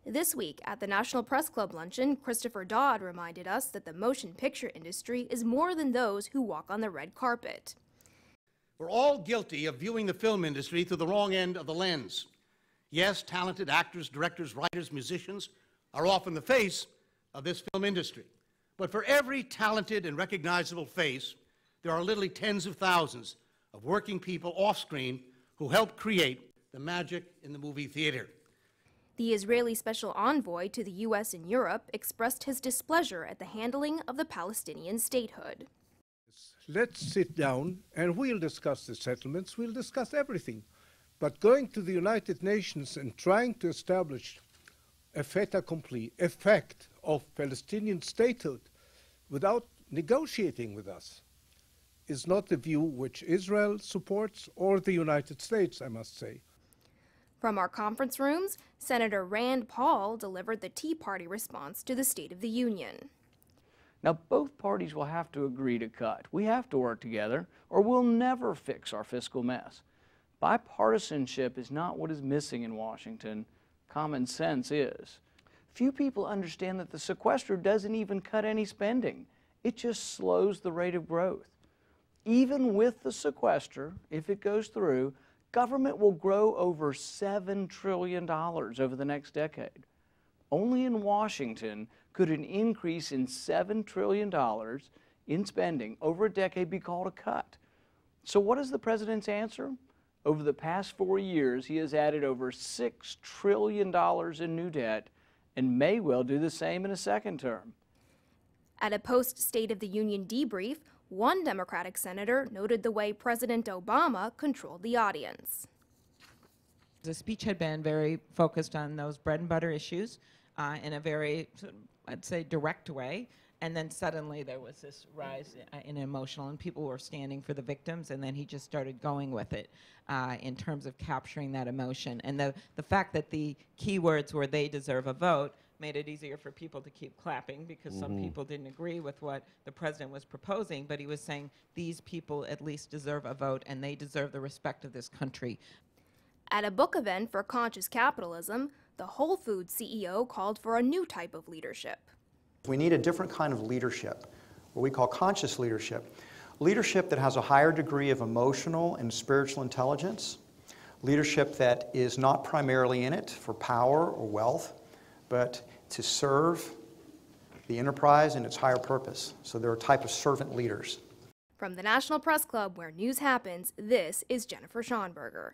This week at the National Press Club luncheon, Christopher Dodd reminded us that the motion picture industry is more than those who walk on the red carpet. We're all guilty of viewing the film industry through the wrong end of the lens. Yes, talented actors, directors, writers, musicians are often the face of this film industry. But for every talented and recognizable face, there are literally tens of thousands of working people off-screen who help create the magic in the movie theater. The Israeli special envoy to the U.S. and Europe expressed his displeasure at the handling of the Palestinian statehood. Let's sit down and we'll discuss the settlements, we'll discuss everything. But going to the United Nations and trying to establish a fait accompli, effect of Palestinian statehood without negotiating with us is not the view which Israel supports or the United States, I must say. From our conference rooms, Senator Rand Paul delivered the Tea Party response to the State of the Union. Now, both parties will have to agree to cut. We have to work together, or we'll never fix our fiscal mess. Bipartisanship is not what is missing in Washington. Common sense is. Few people understand that the sequester doesn't even cut any spending. It just slows the rate of growth. Even with the sequester, if it goes through, government will grow over $7 trillion over the next decade. Only in Washington could an increase in $7 trillion in spending over a decade be called a cut. So what is the president's answer? Over the past 4 years, he has added over $6 trillion in new debt and may well do the same in a second term. At a post-State of the Union debrief, one Democratic senator noted the way President Obama controlled the audience. The speech had been very focused on those bread and butter issues in a very, I'd say, direct way. And then suddenly there was this rise in emotional, and people were standing for the victims, and then he just started going with it in terms of capturing that emotion. And the fact that the key words were "they deserve a vote" made it easier for people to keep clapping, because some people didn't agree with what the president was proposing, but he was saying these people at least deserve a vote and they deserve the respect of this country. At a book event for Conscious Capitalism, the Whole Foods CEO called for a new type of leadership. We need a different kind of leadership, what we call conscious leadership. Leadership that has a higher degree of emotional and spiritual intelligence. Leadership that is not primarily in it for power or wealth, but to serve the enterprise and its higher purpose. So they're a type of servant leaders. From the National Press Club, where news happens, this is Jennifer Schonberger.